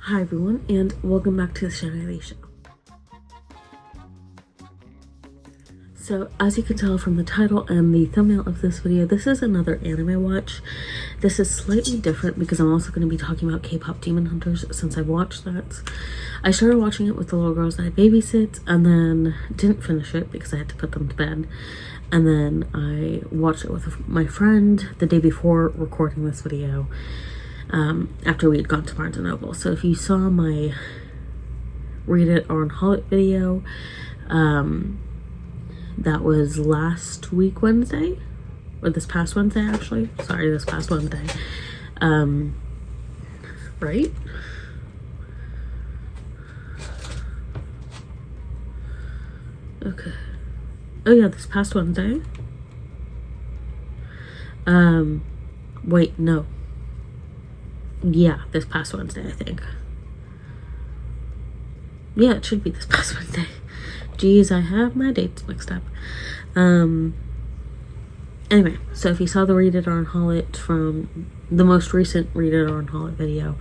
Hi everyone, and welcome back to the Shiny Show. So, as you can tell from the title and the thumbnail of this video, this is another anime watch. This is slightly different because I'm also going to be talking about K-pop Demon Hunters since I've watched that. I started watching it with the little girls that I babysit and then didn't finish it because I had to put them to bed. And then I watched it with my friend the day before recording this video. After we had gone to Barnes & Noble. So if you saw my Read It or Unhaul It video, that was last week Wednesday, or this past Wednesday actually. Sorry, this past Wednesday. Right? Okay. Oh yeah, this past Wednesday. Wait, no. Yeah, this past Wednesday, I think. Yeah, it should be this past Wednesday. Jeez, I have my dates mixed up. Anyway, so if you saw the Read It or Unhaul It from the most recent Read It or Unhaul It video,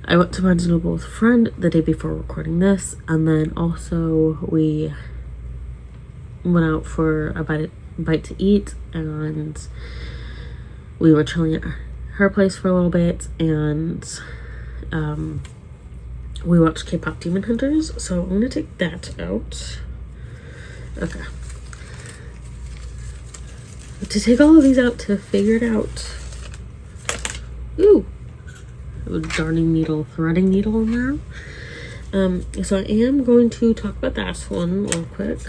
I went to Barnes & Noble with a friend the day before recording this, and then also we went out for a bite to eat, and we were chilling at her place for a little bit, and we watched K-pop Demon Hunters. So I'm gonna take that out. Okay. To take all of these out to figure it out. Ooh, a darning needle, threading needle in there. So I am going to talk about that one real quick.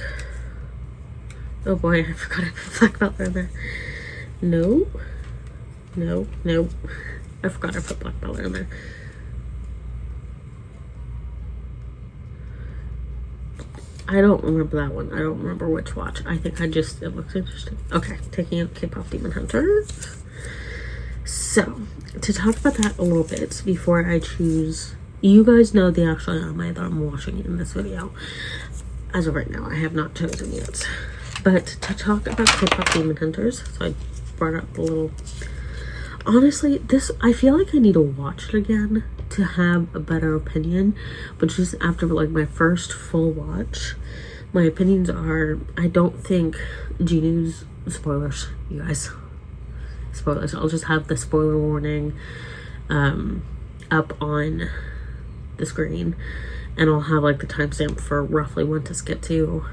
Oh boy, I forgot I put black belt in there. No. I forgot I put black belt in there. I don't remember that one. I don't remember which watch. I think it looks interesting. Okay, taking out K-pop Demon Hunter. So, to talk about that a little bit before I choose, you guys know the actual anime that I'm watching in this video. As of right now, I have not chosen yet. But to talk about K-pop Demon Hunters, so I brought up the little... Honestly, I feel like I need to watch it again to have a better opinion, but just after like my first full watch, my opinions are, I don't think Jinu's, spoilers, you guys, spoilers, I'll just have the spoiler warning up on the screen, and I'll have like the timestamp for roughly when to skip to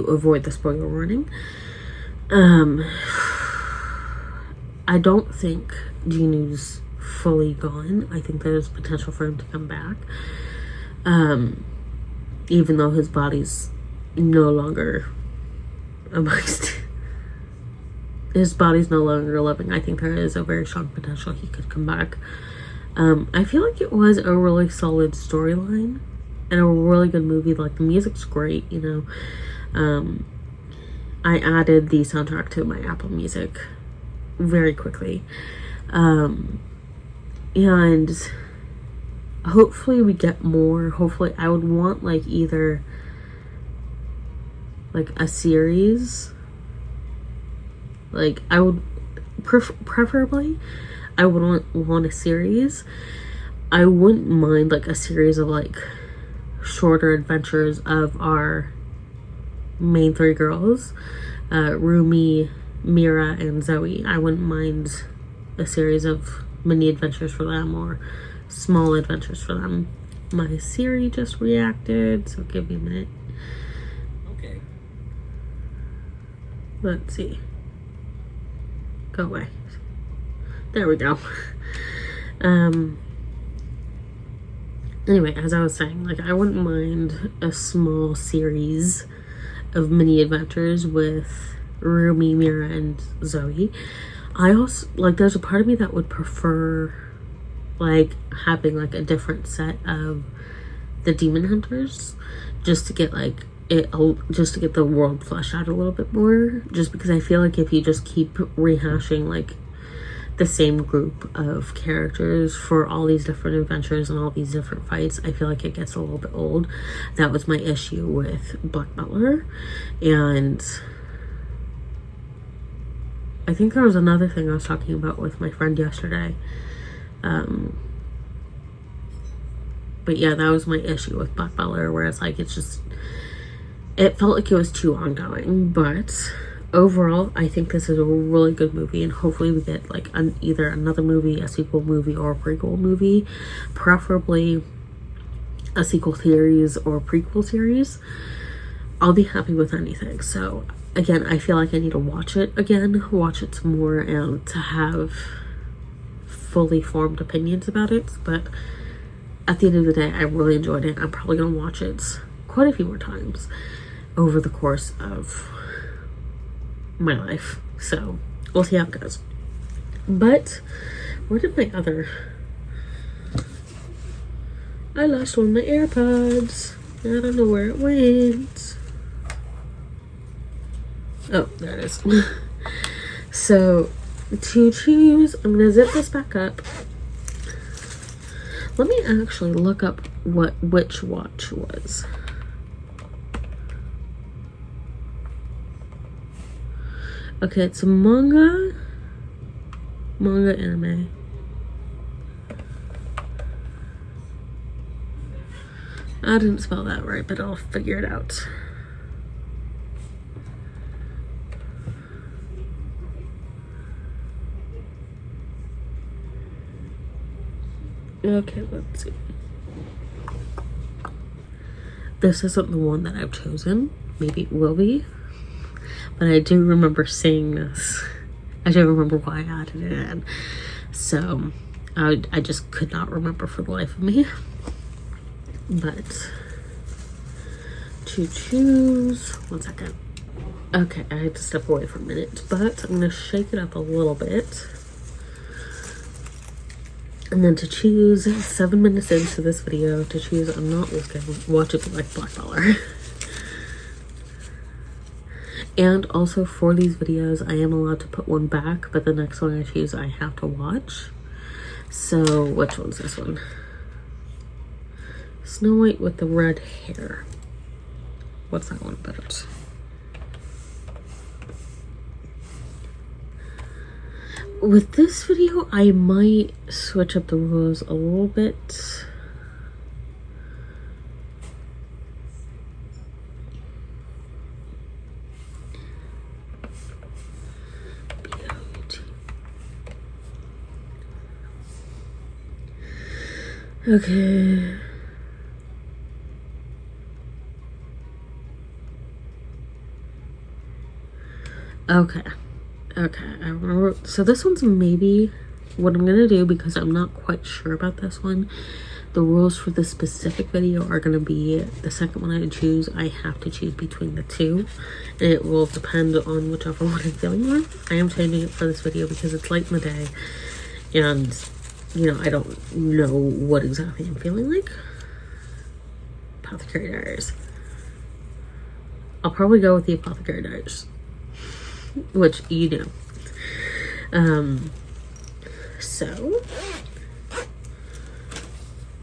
avoid the spoiler warning. I don't think Jinu's fully gone. I think there's potential for him to come back. Even though his body's no longer his body's no longer living, I think there is a very strong potential he could come back. I feel like it was a really solid storyline and a really good movie. Like, the music's great, you know. I added the soundtrack to my Apple Music very quickly. And hopefully we get more. Hopefully, I would want like either like a series. Like, I would preferably I would want a series. I wouldn't mind like a series of like shorter adventures of our main three girls, Rumi, Mira, and Zoe. I wouldn't mind a series of mini adventures for them or small adventures for them. My Siri just reacted, so give me a minute. Okay. Let's see. Go away. There we go. Anyway, as I was saying, like, I wouldn't mind a small series of mini adventures with Rumi, Mira, and Zoe. I also, like, there's a part of me that would prefer, like, having, like, a different set of the Demon Hunters, just to get, like, just to get the world fleshed out a little bit more, just because I feel like if you just keep rehashing, like, the same group of characters for all these different adventures and all these different fights, I feel like it gets a little bit old. That was my issue with Black Butler, and I think there was another thing I was talking about with my friend yesterday. But yeah, that was my issue with Black Butler, where it's like, it felt like it was too ongoing. But overall, I think this is a really good movie, and hopefully we get like either another movie, a sequel movie, or a prequel movie, preferably a sequel series or a prequel series. I'll be happy with anything. So again, I feel like I need to watch it some more, and to have fully formed opinions about it. But at the end of the day, I really enjoyed it. I'm probably gonna watch it quite a few more times over the course of my life. So we'll see how it goes. But where did my other... I lost one of my AirPods. I don't know where it went. Oh, there it is. So to choose, I'm gonna zip this back up. Let me actually look up which watch was. Okay, it's a manga anime. I didn't spell that right, but I'll figure it out. Okay, let's see. This isn't the one that I've chosen. Maybe it will be. But I do remember seeing this. I don't remember why I added it in. So, I just could not remember for the life of me. But, to choose... One second. Okay, I had to step away for a minute. But I'm going to shake it up a little bit. And then to choose, 7 minutes into this video, to choose, I'm not looking, watch it like Black Butler. And also for these videos, I am allowed to put one back, but the next one I choose, I have to watch. So, which one's this one? Snow White with the red hair. What's that one about? With this video, I might switch up the rules a little bit. Okay. Okay, I remember. So this one's maybe what I'm gonna do, because I'm not quite sure about this one. The rules for this specific video are gonna be the second one I choose, I have to choose between the two. And it will depend on whichever one I'm feeling with. I am changing it for this video because it's late in the day. And, you know, I don't know what exactly I'm feeling like. Apothecary Diaries. I'll probably go with the Apothecary Diaries. Which you know. So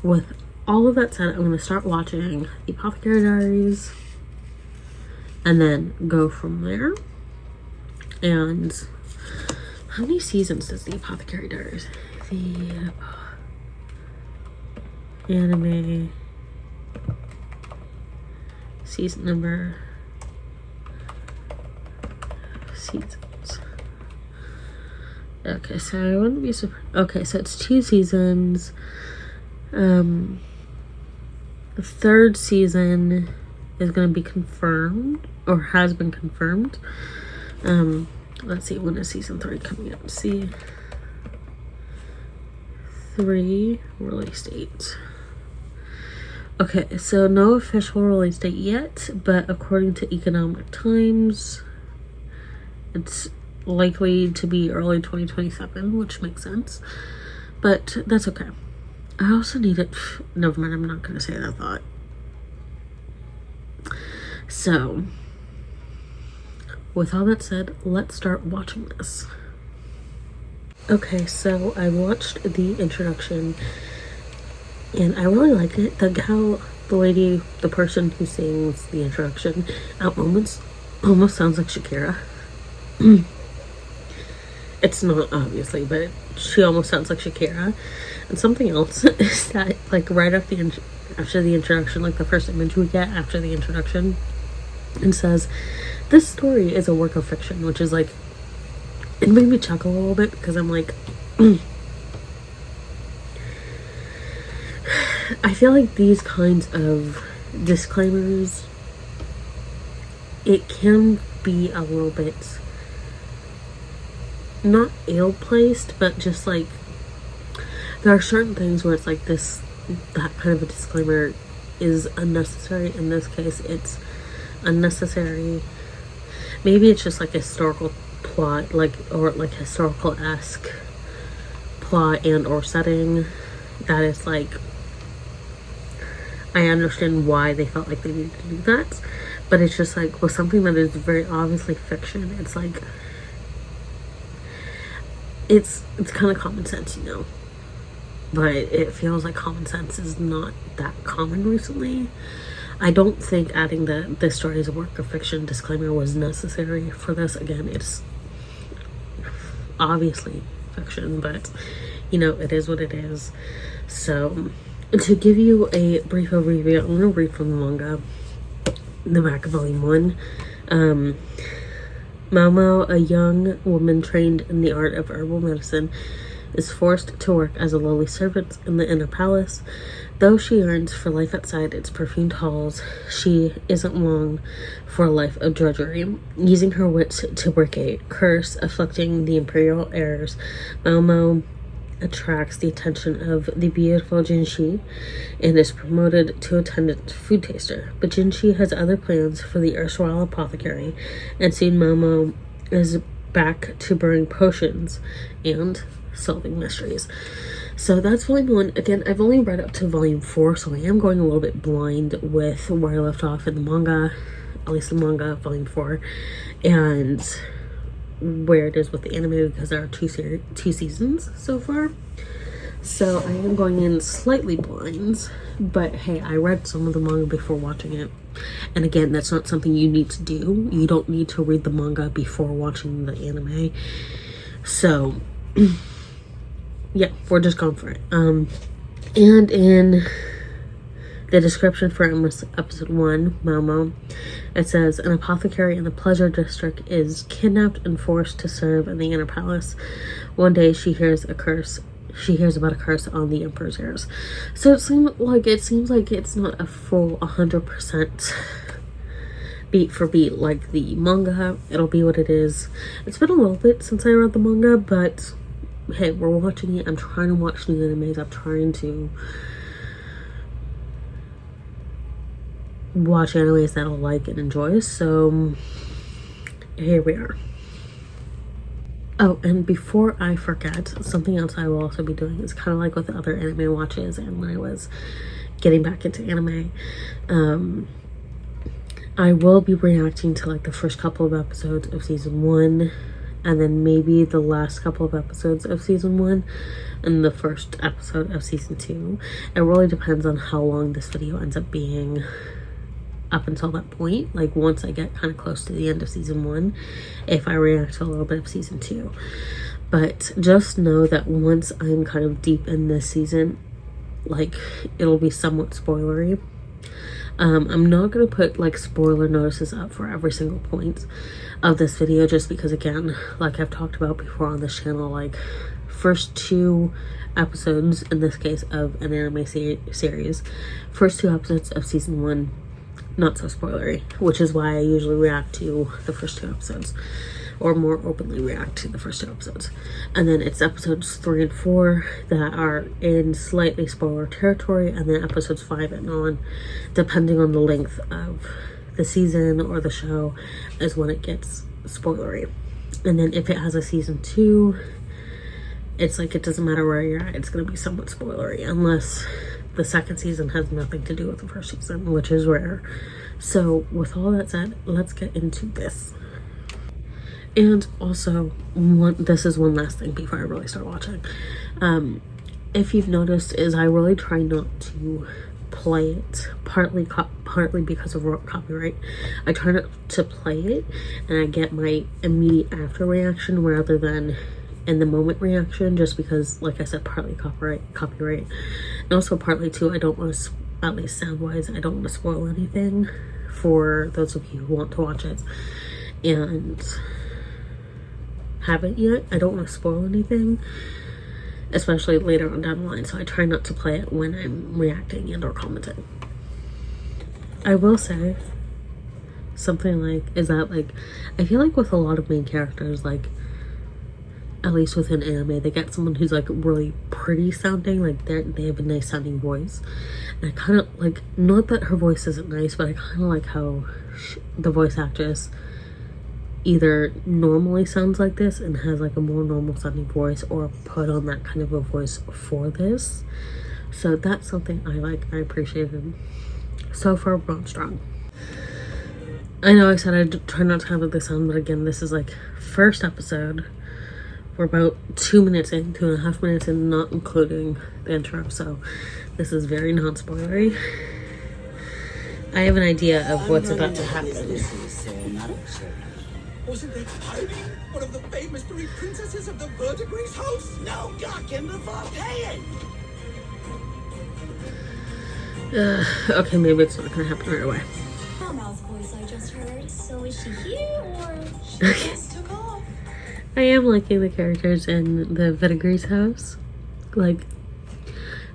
with all of that said, I'm going to start watching the Apothecary Diaries and then go from there. And how many seasons does the Apothecary Diaries? The anime season number seasons. Okay, so I wouldn't be surprised. Okay, so it's 2 seasons. The 3rd season is going to be confirmed, or has been confirmed. Let's see, when is season 3 coming up? See, 3 release date. Okay, so no official release date yet, but according to Economic Times, it's likely to be early 2027, which makes sense, but that's okay. I also need it. Never mind, I'm not going to say that thought. So, with all that said, let's start watching this. Okay, so I watched the introduction, and I really liked it. How the person who sings the introduction at moments almost sounds like Shakira. It's not, obviously, but she almost sounds like Shakira. And something else is that, like, right after the introduction, like the first image we get after the introduction, it says, "This story is a work of fiction," which is like, it made me chuckle a little bit because I'm like, I feel like these kinds of disclaimers, it can be a little bit not ill-placed, but just like, there are certain things where it's like that kind of a disclaimer is unnecessary. In this case, it's unnecessary. Maybe it's just like a historical plot, or historical-esque plot and or setting that is like, I understand why they felt like they needed to do that, but it's just like with something that is very obviously fiction, it's like, it's kind of common sense, but it feels like common sense is not that common recently. I don't think adding this story is a work of fiction disclaimer was necessary for this. Again, it's obviously fiction, but it is what it is. So to give you a brief overview, I'm going to read from the manga, the back of volume 1. Momo, a young woman trained in the art of herbal medicine, is forced to work as a lowly servant in the inner palace. Though she yearns for life outside its perfumed halls, she isn't long for a life of drudgery. Using her wits to break a curse afflicting the imperial heirs, Momo attracts the attention of the beautiful Jinshi and is promoted to attendant food taster. But Jinshi has other plans for the erstwhile apothecary, and soon Momo is back to brewing potions and solving mysteries. So that's volume 1. Again, I've only read up to volume 4, so I am going a little bit blind with where I left off in the manga, at least the manga, volume 4, and where it is with the anime, because there are two seasons so far. So I am going in slightly blind, but hey, I read some of the manga before watching it. And again, that's not something you need to do. You don't need to read the manga before watching the anime. So yeah, we're just going for it. And in the description for episode 1, Momo, it says, an apothecary in the Pleasure District is kidnapped and forced to serve in the inner palace. One day she hears about a curse on the emperor's heirs. So it seems like it's not a full 100% beat for beat like the manga. It'll be what it is. It's been a little bit since I read the manga, but hey, we're watching it. I'm trying to watch new animes. I'm trying to watch animes that I'll like and enjoy. So here we are. Oh, and before I forget, something else I will also be doing is kind of like with the other anime watches and when I was getting back into anime. I will be reacting to like the first couple of episodes of season 1, and then maybe the last couple of episodes of season 1 and the first episode of season 2. It really depends on how long this video ends up being up until that point. Like once I get kind of close to the end of season 1, if I react to a little bit of season 2. But just know that once I'm kind of deep in this season, like it'll be somewhat spoilery. I'm not going to put like spoiler notices up for every single point of this video, just because again, like I've talked about before on this channel, like first 2 episodes, in this case of an anime series, first 2 episodes of season 1, not so spoilery, which is why I usually react to the first 2 episodes, or more openly react to the first 2 episodes. And then it's episodes 3 and 4 that are in slightly spoiler territory, and then episodes 5 and on, depending on the length of the season or the show, is when it gets spoilery. And then if it has a season 2, it's like it doesn't matter where you're at, it's going to be somewhat spoilery, unless the second season has nothing to do with the first season, which is rare. So with all that said, let's get into this. And also, this is one last thing before I really start watching. If you've noticed, is I really try not to play it, partly because of copyright. I try not to play it, and I get my immediate after reaction rather than in the moment reaction, just because, like I said, partly copyright, and also partly too, I don't want to, at least sound wise, I don't want to spoil anything for those of you who want to watch it and haven't yet. I don't want to spoil anything, especially later on down the line, so I try not to play it when I'm reacting and or commenting. I will say something like, is that like, I feel like with a lot of main characters, like at least within anime, they get someone who's like really pretty sounding, like they have a nice sounding voice, and I kind of like, not that her voice isn't nice, but I kind of like how the voice actress either normally sounds like this and has like a more normal sounding voice, or put on that kind of a voice for this. So that's something I like, I appreciated. So far, going strong. I know I said I'd try not to have this on, but again, this is like first episode. We're about 2 minutes in, 2.5 minutes in, not including the intro, so this is very non-spoilery. I have an idea of what's about to happen. Wasn't that Heidi, one of the famous 3 princesses of the Verdigris house? No gawking before paying. Okay, maybe it's not gonna happen right away. Mouse voice I just heard. So is she here or she just took off? I am liking the characters in the Verdigris house. Like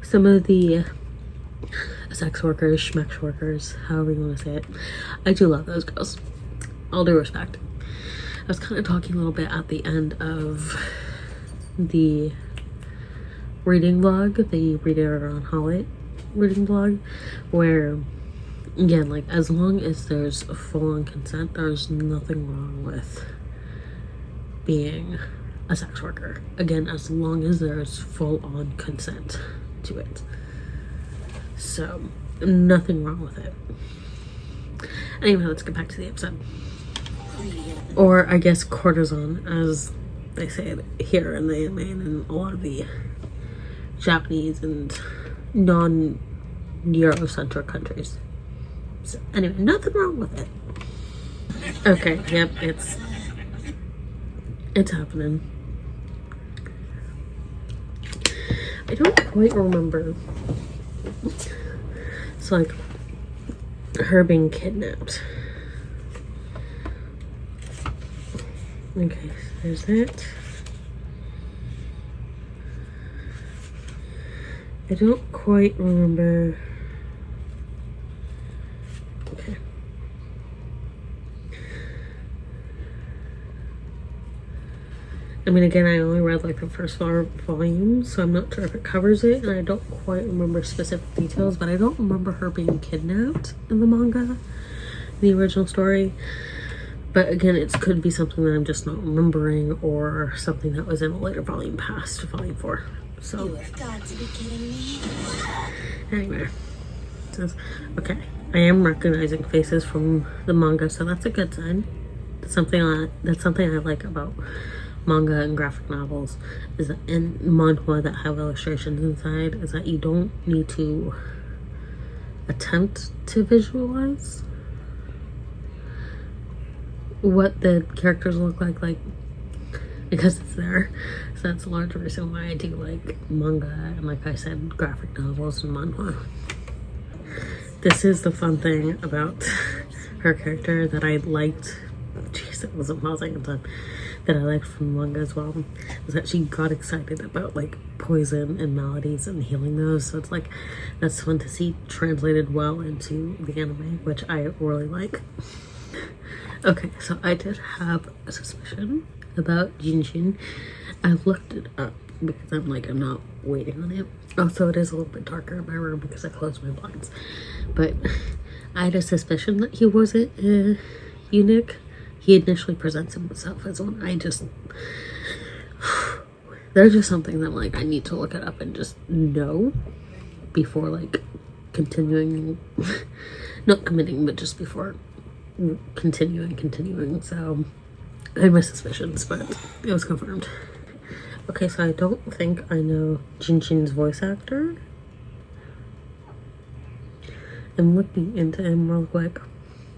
some of the sex workers, schmex workers, however you want to say it. I do love those girls. All due respect. I was kind of talking a little bit at the end of the reading vlog, the Reader on Holly reading vlog, where again, like, as long as there's full-on consent, there's nothing wrong with being a sex worker. Again, as long as there's full-on consent to it. So, nothing wrong with it. Anyway, let's get back to the episode. Or, I guess, courtesan, as they say it here in the anime and in a lot of the Japanese and non-Eurocentric countries. So, anyway, nothing wrong with it. Okay, yep, it's happening. I don't quite remember. It's like her being kidnapped. Okay, so there's that. I don't quite remember. Okay. I mean, again, I only read like the first volume, so I'm not sure if it covers it, and I don't quite remember specific details, but I don't remember her being kidnapped in the manga, the original story. But again, it could be something that I'm just not remembering, or something that was in a later volume past volume 4. So, You have got to be kidding me. anyway, it says, okay, I am recognizing faces from the manga, so that's a good sign. That's something I like about manga and graphic novels, is that in manhwa that have illustrations inside, is that you don't need to attempt to visualize what the characters look like, because it's there. So that's a large reason why I do like manga and, like I said, graphic novels and manhwa. This is the fun thing about her character that I liked. Jeez, it wasn't pausing in time. That I liked from manga as well, is that she got excited about like poison and maladies and healing those. So it's like, that's fun to see translated well into the anime, which I really like. Okay, so I did have a suspicion about Jinjin. I looked it up because I'm not waiting on it. Also, it is a little bit darker in my room because I closed my blinds. But I had a suspicion that he wasn't a eunuch. He initially presents himself as one. There's just something that like I need to look it up and just know before like continuing, not committing, but just before continuing. So I had my suspicions, but it was confirmed. Okay, so I don't think I know Jinjin's voice actor. I'm looking into him real quick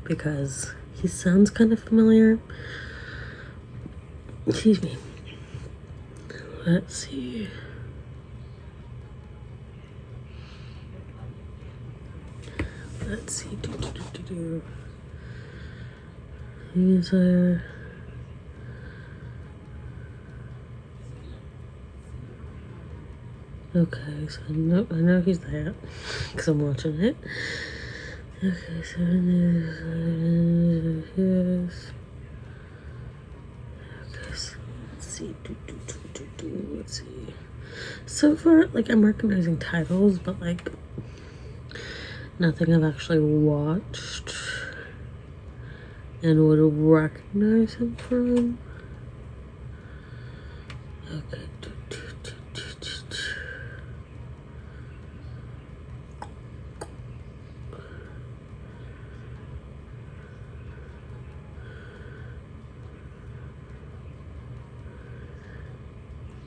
because he sounds kind of familiar. Excuse me. Let's see. Let's see. These are. Okay, so no, I know he's that because I'm watching it. Okay, so yes. Okay, so let's see. Let's see. So far, like, I'm recognizing titles, but like nothing I've actually watched and would recognize him from. Okay.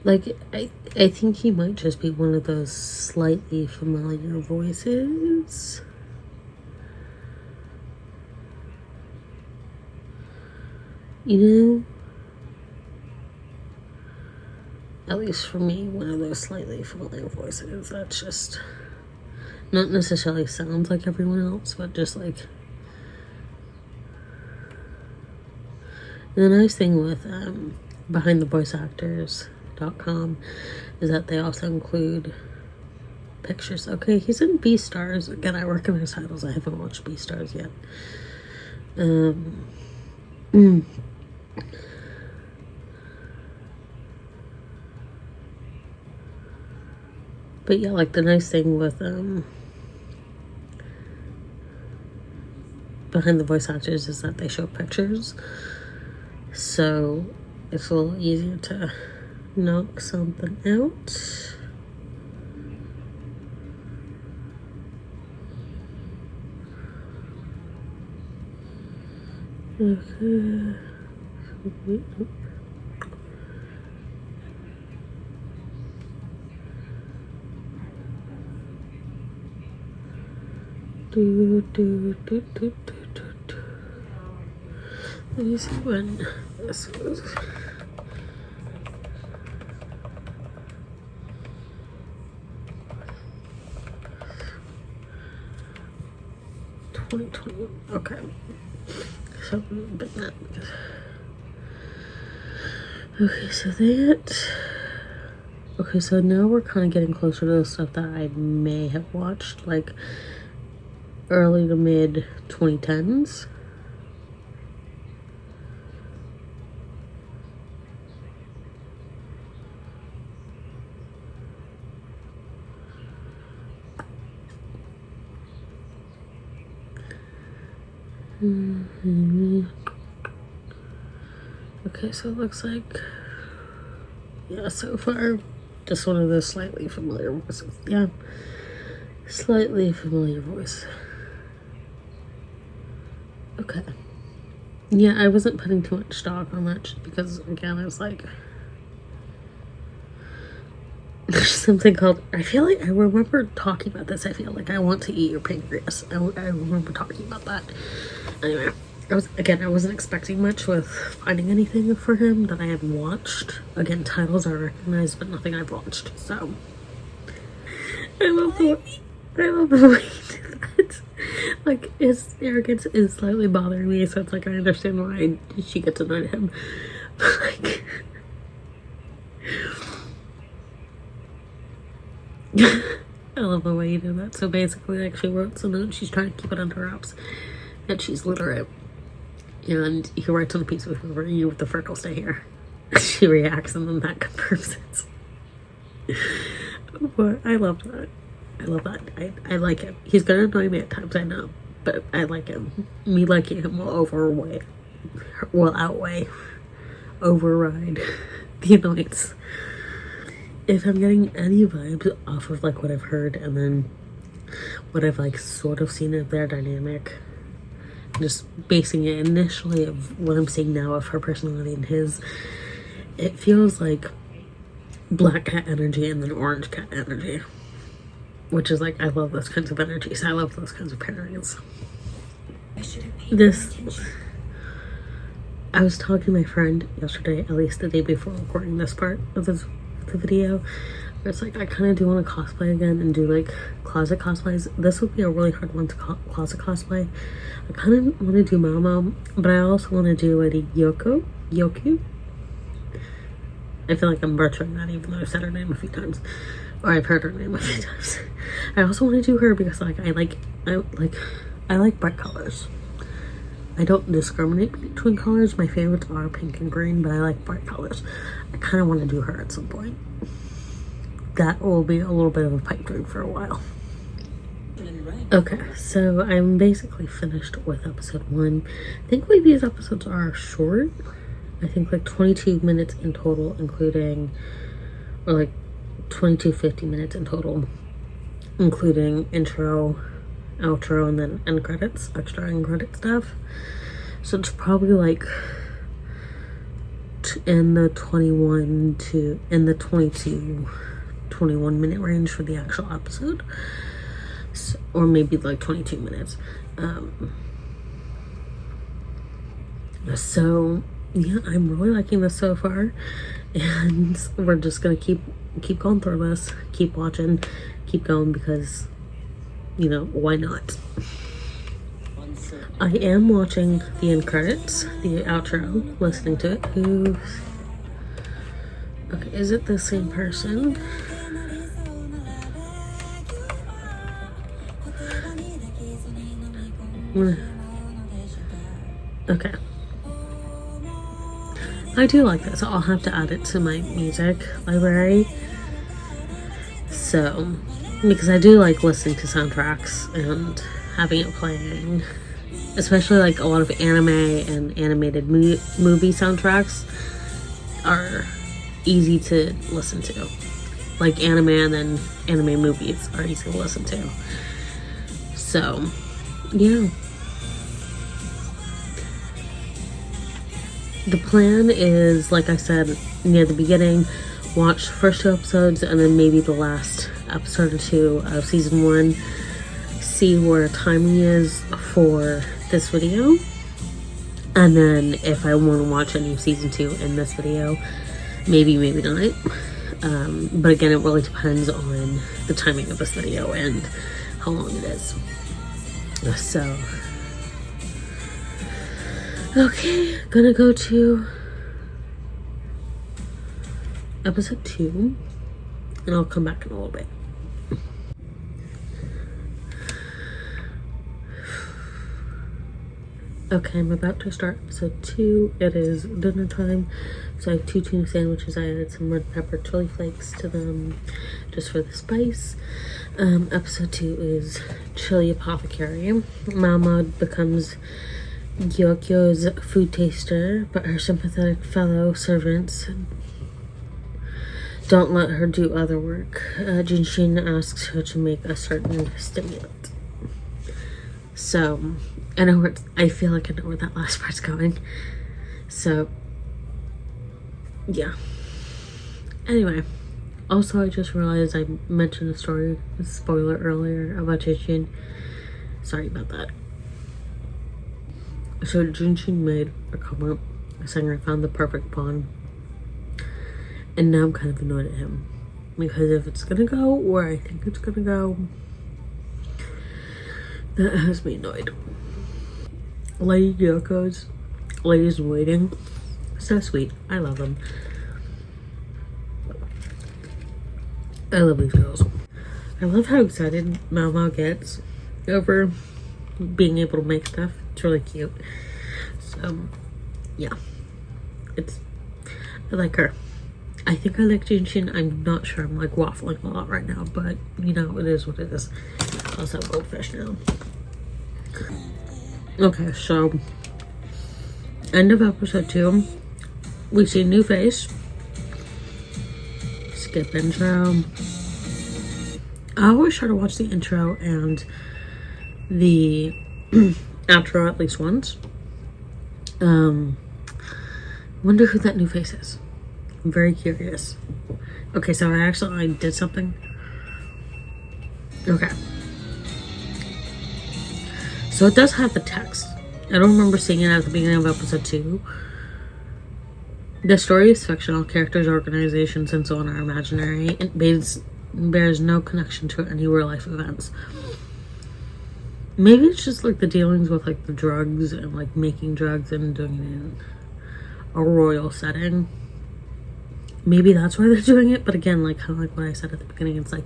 Like, I think he might just be one of those slightly familiar voices. You know? At least for me, one of those slightly familiar voices. That's just not necessarily sounds like everyone else, but just like... The nice thing with BehindTheVoiceActors.com is that they also include pictures. Okay, he's in Beastars. Again, I recognize titles. I haven't watched Beastars yet. But yeah, like the nice thing with Behind the Voice Actors is that they show pictures. So it's a little easier to knock something out. Okay. Let me see when this was. Okay. So, but not. Okay, so that. Okay, so now we're kind of getting closer to the stuff that I may have watched, like early to mid 2010s. Okay, so it looks like, yeah, so far, just one of those slightly familiar voices. Yeah, slightly familiar voice. Okay. Yeah, I wasn't putting too much stock on that just because, again, I was like, there's something called, I feel like I remember talking about this. I feel like I want to eat your pancreas. I remember talking about that. Anyway, I wasn't expecting much with finding anything for him that I hadn't watched. Again, titles are recognized, but nothing I've watched. So, I love the way he did that. Like, his arrogance is slightly bothering me, so it's like I understand why she gets annoyed at him. But like, I love the way you do that. So basically, like, she wrote some notes. She's trying to keep it under wraps that she's literate. And he writes on a piece of paper, "You with the freckles stay here." She reacts, and then that confirms it. But I love that. I love that. I like him. He's gonna annoy me at times, I know. But I like him. Me liking him will override the annoyance. If I'm getting any vibes off of like what I've heard and then what I've like sort of seen of their dynamic, just basing it initially of what I'm seeing now of her personality and his, it feels like black cat energy and then orange cat energy, which is like, I love those kinds of energies. I love those kinds of pairings. I was talking to my friend yesterday, at least the day before recording this part of this the video. It's like I kind of do want to cosplay again and do like closet cosplays. This would be a really hard one to closet cosplay. I kind of want to do Momo, but I also want to do a Yoku. I feel like I'm butchering that even though I've said her name a few times. Or I've heard her name a few times. I also want to do her because like I like bright colors. I don't discriminate between colors. My favorites are pink and green, but I like bright colors. I kind of want to do her at some point. That will be a little bit of a pipe dream for a while. Okay, so I'm basically finished with episode 1. I think maybe these episodes are short. I think like 22 minutes in total, including, or like 50 minutes in total, including intro, outro, and then end credits, extra end credit stuff. So it's probably like in the 21 minute range for the actual episode. So, or maybe like 22 minutes. So yeah, I'm really liking this so far, and we're just gonna keep going through this, keep watching, keep going, because you know, why not? I am watching the end credits, the outro, listening to it. Okay, is it the same person? Okay. I do like this. I'll have to add it to my music library. So, because I do like listening to soundtracks and having it playing. Especially like a lot of anime and animated movie soundtracks are easy to listen to. Like anime and then anime movies are easy to listen to. So, yeah. The plan is, like I said near the beginning, watch the first 2 episodes and then maybe the last episode or 2 of season 1. See where timing is for this video. And then if I want to watch any of season 2 in this video, maybe not. But again, it really depends on the timing of this video and how long it is. So, okay, gonna go to episode 2, and I'll come back in a little bit. Okay, I'm about to start episode 2. It is dinner time, so I have 2 tuna sandwiches. I added some red pepper chili flakes to them just for the spice. Episode 2 is Chili Apothecary. Mama becomes Gyokyo's food taster, but her sympathetic fellow servants don't let her do other work. Jinshin asks her to make a certain stimulant. So, I feel like I know where that last part's going. So, yeah. Anyway, also I just realized I mentioned a spoiler earlier about Jinshin. Sorry about that. So Jinshin made a comment saying I found the perfect pawn. And now I'm kind of annoyed at him. Because if it's gonna go where I think it's gonna go, that has me annoyed. Lady Gyoko's Ladies in Waiting. So sweet. I love them. I love these girls. I love how excited Mao gets over being able to make stuff. It's really cute. So, yeah. I like her. I think I like Jinshin. I'm not sure. I'm like waffling a lot right now, but you know, it is what it is. I also have goldfish now. Okay, so end of episode 2. We see a new face. Skip intro. I always try to watch the intro and the outro at least once. Wonder who that new face is. I'm very curious. Okay, so I did something. Okay. So it does have the text. I don't remember seeing it at the beginning of episode 2. The story is fictional. Characters, organizations, and so on are imaginary. It bears no connection to any real life events. Maybe it's just like the dealings with like the drugs and like making drugs and doing it in a royal setting. Maybe that's why they're doing it. But again, like kind of like what I said at the beginning, it's like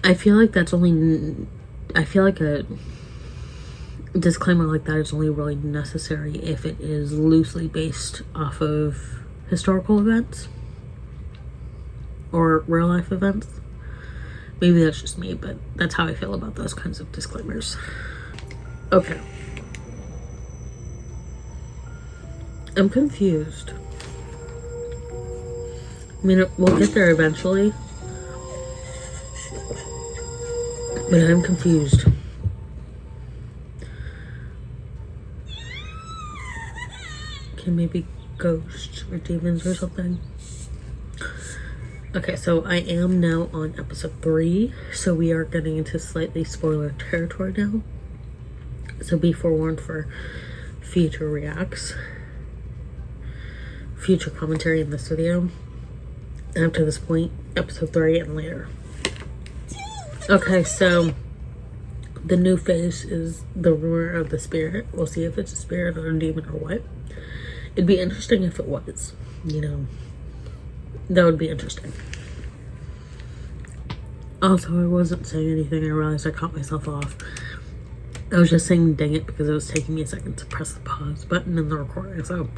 I feel like a disclaimer like that is only really necessary if it is loosely based off of historical events or real life events. Maybe that's just me, but that's how I feel about those kinds of disclaimers. Okay. I'm confused. I mean, we'll get there eventually. But I'm confused. Okay, maybe ghosts or demons or something. Okay, so I am now on episode 3, so we are getting into slightly spoiler territory now. So be forewarned for future reacts, future commentary in this video. After this point, episode 3 and later. Okay, so the new phase is the rumor of the spirit. We'll see if it's a spirit or a demon or what. It'd be interesting if it was, you know. That would be interesting. Also, I wasn't saying anything. I realized I caught myself off. I was just saying dang it because it was taking me a second to press the pause button in the recording. So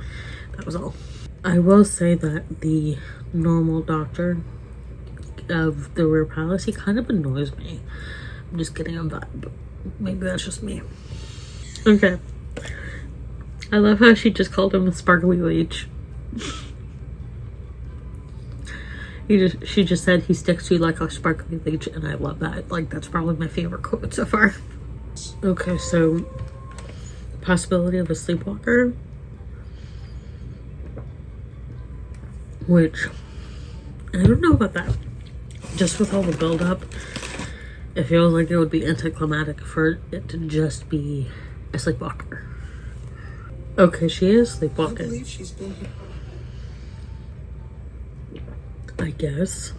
that was all. I will say that the normal doctor of the Rare Palace, he kind of annoys me. I'm just getting a vibe, but maybe that's just me. Okay. I love how she just called him the sparkly leech. She just said he sticks to you like a sparkly leech, and I love that. Like, that's probably my favorite quote so far. Okay, so possibility of a sleepwalker, which I don't know about that. Just with all the build-up, it feels like it would be anticlimactic for it to just be a sleepwalker. Okay, she is sleepwalking. I believe she's been here. I guess.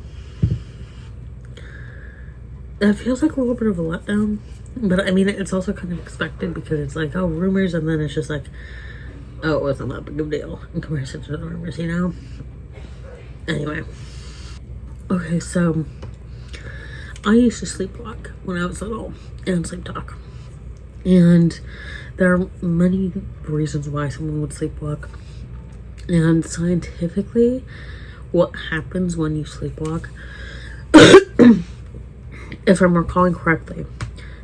That feels like a little bit of a letdown. But I mean, it's also kind of expected because it's like, oh, rumors, and then it's just like, oh, it wasn't that big of a deal in comparison to the rumors, you know? Anyway. Okay, so I used to sleepwalk when I was little and sleep talk. And there are many reasons why someone would sleepwalk. And scientifically, what happens when you sleepwalk, if I'm recalling correctly,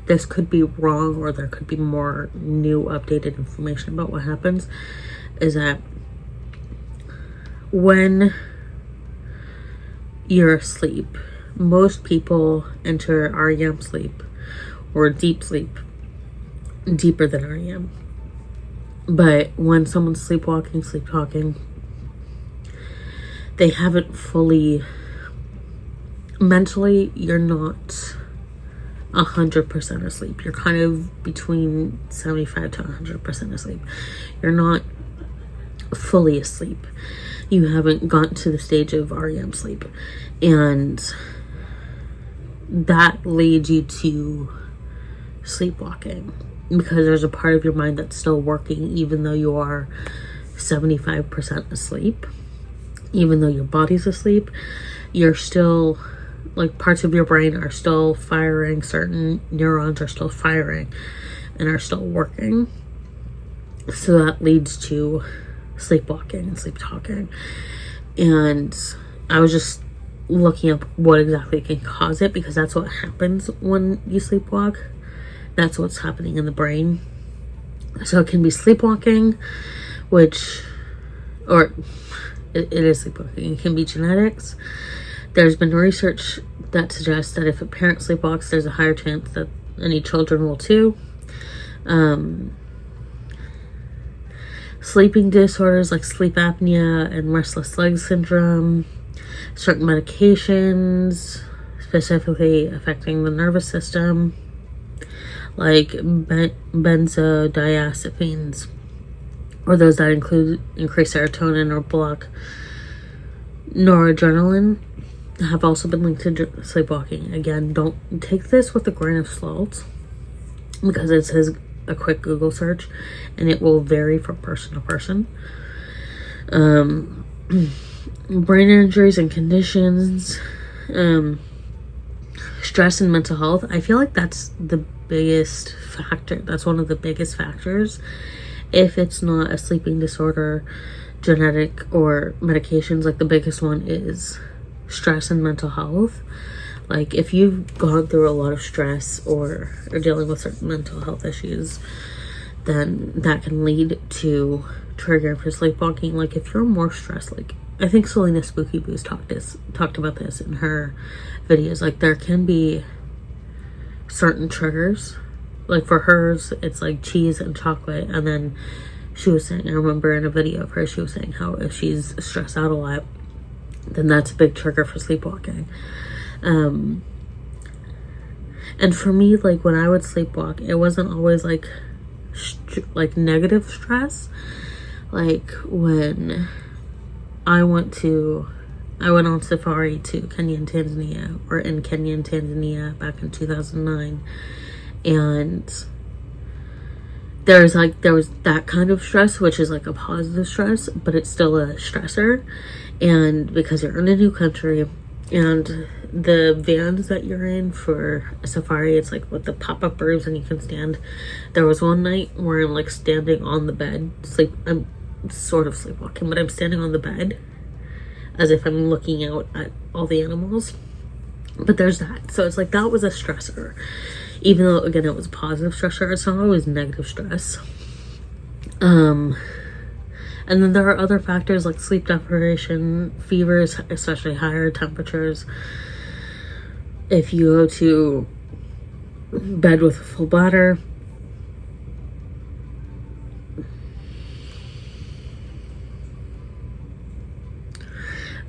this could be wrong or there could be more new updated information about what happens, is that when you're asleep, most people enter REM sleep or deep sleep, deeper than REM. But when someone's sleepwalking, sleep talking, they haven't fully, mentally, you're not 100% asleep. You're kind of between 75 to 100% asleep. You're not fully asleep. You haven't gotten to the stage of REM sleep. And that leads you to sleepwalking because there's a part of your mind that's still working even though you are 75% asleep. Even though your body's asleep, you're still, like, parts of your brain are still firing, certain neurons are still firing and are still working. So that leads to sleepwalking and sleep talking. And I was just looking up what exactly can cause it because that's what happens when you sleepwalk. That's what's happening in the brain. So it can be sleepwalking, which, or it is sleepwalking. It can be genetics. There's been research that suggests that if a parent sleepwalks, there's a higher chance that any children will too. Sleeping disorders like sleep apnea and restless leg syndrome, certain medications specifically affecting the nervous system, like benzodiazepines or those that include increased serotonin or block noradrenaline, have also been linked to sleepwalking. Again, don't take this with a grain of salt because it says a quick Google search and it will vary from person to person. Brain injuries and conditions, stress and mental health. I feel like that's the biggest factor. That's one of the biggest factors. If it's not a sleeping disorder, genetic, or medications, like the biggest one is stress and mental health. Like if you've gone through a lot of stress or are dealing with certain mental health issues, then that can lead to trigger for sleepwalking. Like if you're more stressed, like I think Selena Spooky Boost talked about this in her videos. Like there can be certain triggers. Like for hers, it's like cheese and chocolate. And then she was saying, I remember in a video of her, she was saying how if she's stressed out a lot, then that's a big trigger for sleepwalking. And for me, like when I would sleepwalk, it wasn't always like negative stress. Like when I went on safari to Kenya and Tanzania, or in Kenya and Tanzania back in 2009, and there was that kind of stress, which is like a positive stress, but it's still a stressor. And because you're in a new country, and the vans that you're in for a safari, it's like with the pop-up roofs and you can stand. There was one night where I'm like standing on the bed, I'm sort of sleepwalking, but I'm standing on the bed as if I'm looking out at all the animals. But there's that. So it's like that was a stressor. Even though, again, it was a positive stressor, it's not always negative stress. And then there are other factors like sleep deprivation, fevers, especially higher temperatures. If you go to bed with a full bladder,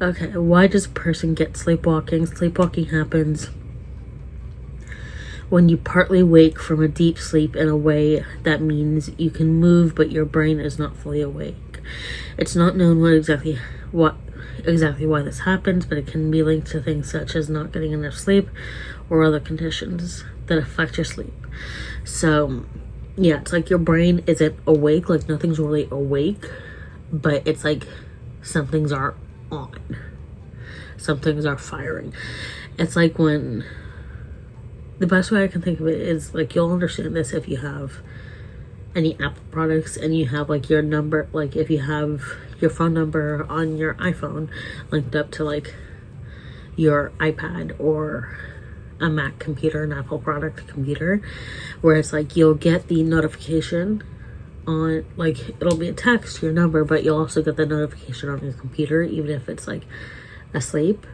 okay, why does a person get sleepwalking? Sleepwalking happens when you partly wake from a deep sleep in a way that means you can move, but your brain is not fully awake. It's not known exactly why this happens, but it can be linked to things such as not getting enough sleep or other conditions that affect your sleep. So, yeah, it's like your brain isn't awake, like nothing's really awake, but it's like some things are on. Some things are firing. It's like when, the best way I can think of it is like, you'll understand this if you have any Apple products and you have like your number, like if you have your phone number on your iPhone linked up to like your iPad or a Mac computer, an Apple product computer, where it's like you'll get the notification on, like it'll be a text to your number, but you'll also get the notification on your computer even if it's like asleep.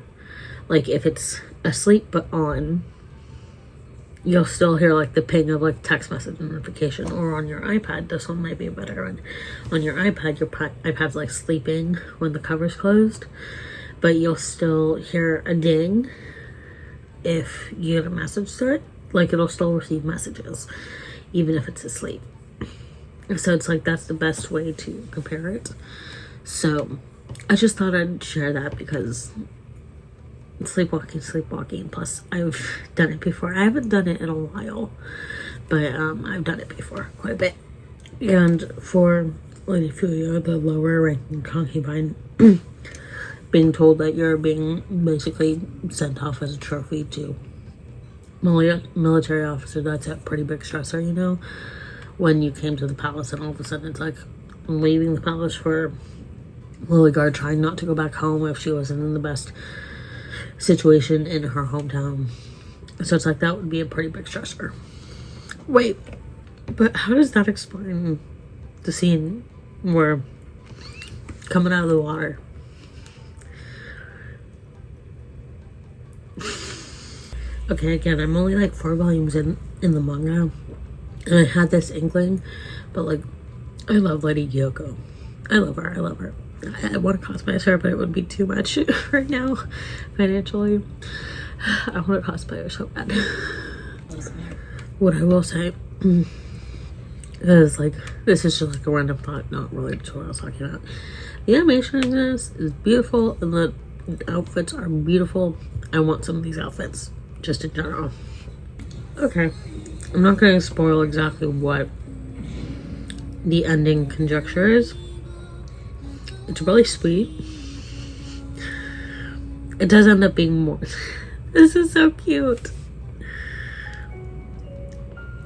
Like if it's asleep but on, you'll still hear like the ping of like text message notification. Or on your iPad, this one might be better. On your iPad, your iPad's like sleeping when the cover's closed, but you'll still hear a ding if you get a message to it. Like it'll still receive messages even if it's asleep. So it's like that's the best way to compare it. So I just thought I'd share that because sleepwalking, plus I've done it before. I haven't done it in a while, but I've done it before quite a bit. And for Lady Fulia, the lower ranking concubine, being told that you're being basically sent off as a trophy to military officer, that's a pretty big stressor, you know, when you came to the palace and all of a sudden it's like leaving the palace for Lilygard, trying not to go back home if she wasn't in the best situation in her hometown. So it's like that would be a pretty big stressor. Wait, but how does that explain the scene where coming out of the water? Okay, again, I'm only like 4 volumes in the manga, and I had this inkling, but like, I love Lady Gyoko. I love her. I want to cosplay as her, but it would be too much right now, financially. I want to cosplay her so bad. What I will say, Because, like, this is just like a random thought, not related to what I was talking about. The animation in this is beautiful, and the outfits are beautiful. I want some of these outfits, just in general. Okay, I'm not going to spoil exactly what the ending conjecture is. It's really sweet. It does end up being more. This is so cute.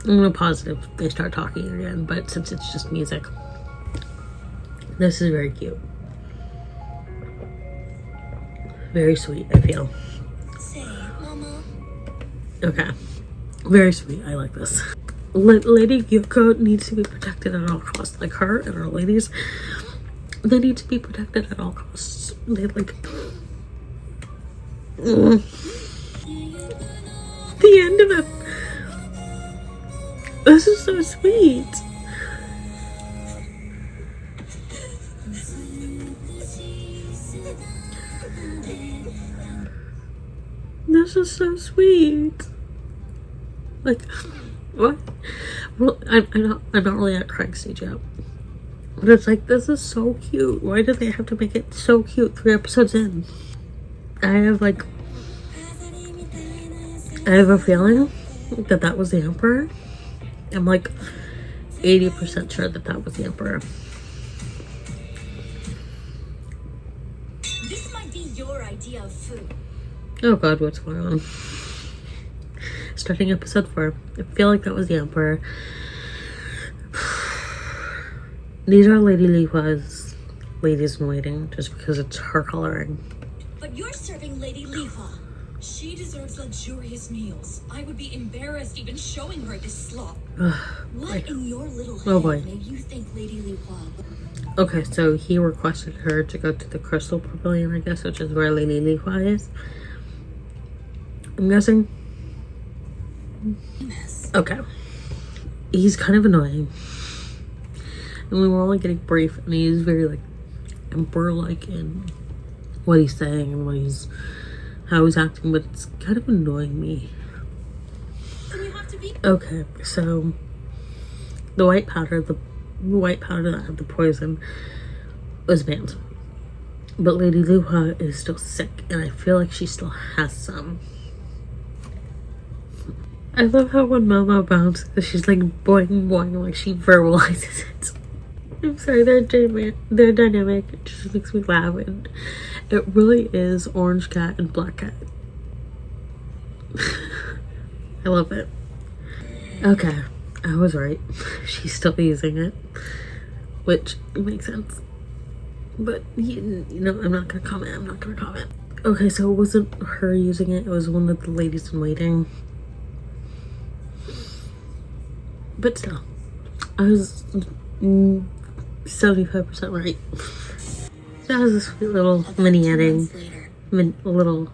I'm gonna pause it if they start talking again, but since it's just music, this is very cute. Very sweet, I feel. Say, Mama. Okay. Very sweet. I like this. Lady Yoko needs to be protected at all costs. Like her and her ladies, they need to be protected at all costs. They like... The end of it. This is so sweet. This is so sweet. Like, what? Well, I'm not really at crying stage yet. But it's like, this is so cute. Why did they have to make it so cute 3 episodes in? I have a feeling that was the Emperor. I'm like 80% sure that was the Emperor. This might be your idea of food. Oh god, what's going on? Starting episode 4. I feel like that was the Emperor. These are Lady Li Hua's ladies in waiting, just because it's her coloring. But you're serving Lady Li Hua. She deserves luxurious meals. I would be embarrassed even showing her this slop. What in your little head Oh boy. made you think Lady Li Hua? Okay, so he requested her to go to the Crystal Pavilion, I guess, which is where Lady Li Hua is. I'm guessing. Okay. He's kind of annoying. And we were only getting brief, and he's very, like, Emperor-like in what he's saying and how he's acting, but it's kind of annoying me. Okay, so the white powder that had the poison was banned. But Lady Li Hua is still sick, and I feel like she still has some. I love how when Momo bounces, she's like boing boing, like she verbalizes it. I'm sorry, they're dynamic. It just makes me laugh, and it really is Orange Cat and Black Cat. I love it. Okay, I was right. She's still using it, which makes sense. But you know, I'm not gonna comment. Okay, so it wasn't her using it. It was one of the ladies in waiting. But still, I was 75% right. That was a sweet little mini ending, a little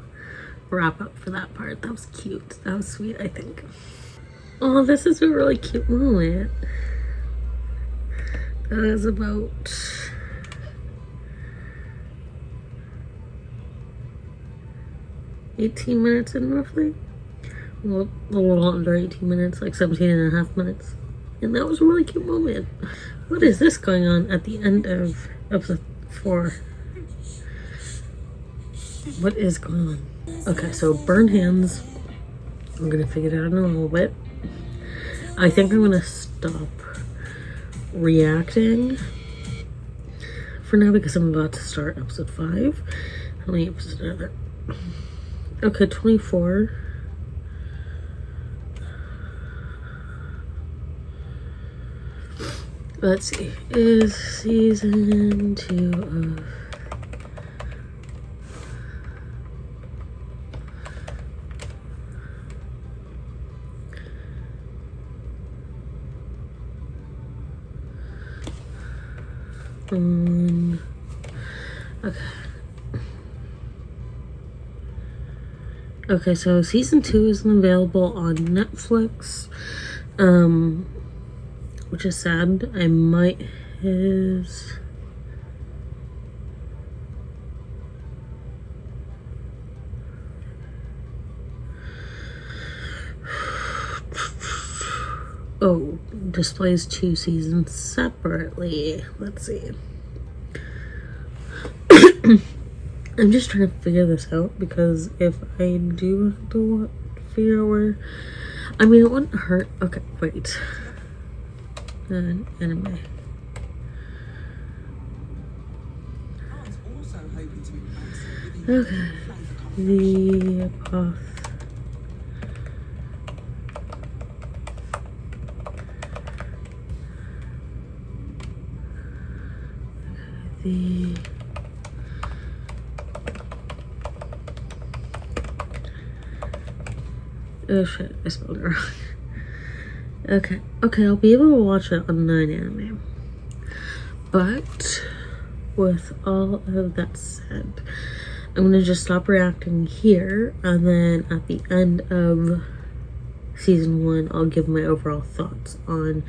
wrap up for that part. That was cute. That was sweet, I think. Oh, this is a really cute moment. That is about 18 minutes in, roughly. Well, a little under 18 minutes, like 17 and a half minutes. And that was a really cute moment. What is this going on at the end of episode 4? What is going on? Okay, so burn hands. I'm gonna figure it out in a little bit. I think I'm gonna stop reacting for now because I'm about to start episode 5. How many episodes are there? Okay, 24. Let's see. Is season 2 of... Okay. Okay, so season 2 isn't available on Netflix. Which is sad. I might his... Oh, displays 2 seasons separately. Let's see. I'm just trying to figure this out because if I do have to figure out where, I mean, it wouldn't hurt. Okay, wait. Anime. Okay. The oh shit, I spelled it wrong. Okay, I'll be able to watch it on 9 anime. But with all of that said, I'm gonna just stop reacting here, and then at the end of season 1, I'll give my overall thoughts on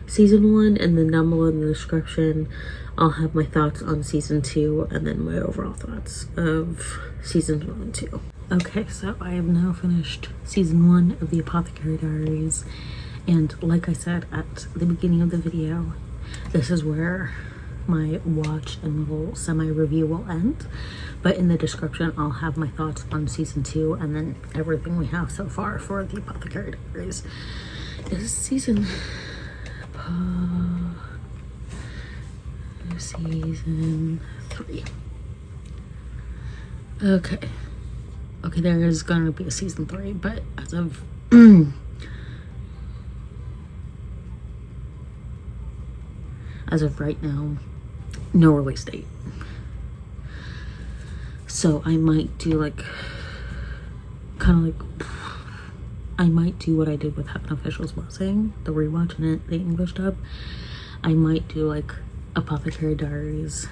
season 1, and then down below in the description, I'll have my thoughts on season 2, and then my overall thoughts of seasons 1 and 2. Okay, so I have now finished season 1 of the Apothecary Diaries, and like I said at the beginning of the video, this is where my watch and little semi-review will end. But in the description, I'll have my thoughts on season 2 and then everything we have so far for the Apothecary Diaries. Is season 3. Okay, there is going to be a season 3, but as of as of right now, no release date. So I might do like, I might do what I did with Heaven Official's Blessing, the rewatch and the English dub. I might do like Apothecary Diaries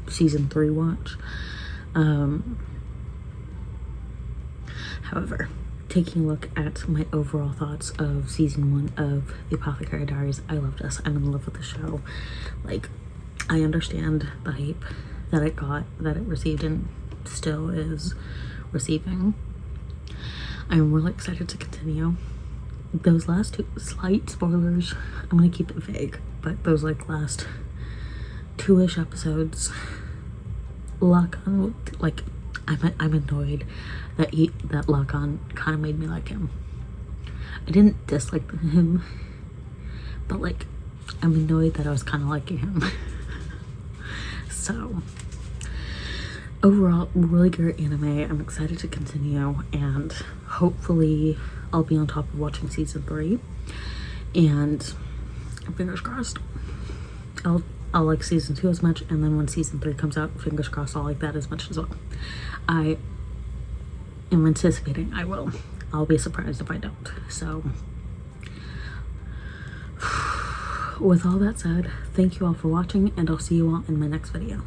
season 3 watch. However, taking a look at my overall thoughts of season 1 of the Apothecary Diaries, I love this. I'm in love with the show. Like, I understand the hype that it got, that it received, and still is receiving. I'm really excited to continue. Those last 2 slight spoilers, I'm gonna keep it vague, but those like last 2-ish episodes, Lakan, like, I'm annoyed that Lakan kind of made me like him. I didn't dislike him, but like, I'm annoyed that I was kind of liking him. So overall, really great anime. I'm excited to continue, and hopefully I'll be on top of watching season 3, and fingers crossed I'll like season 2 as much, and then when season 3 comes out, fingers crossed I'll like that as much as well. I am anticipating I will. I'll be surprised if I don't. So with all that said, thank you all for watching, and I'll see you all in my next video.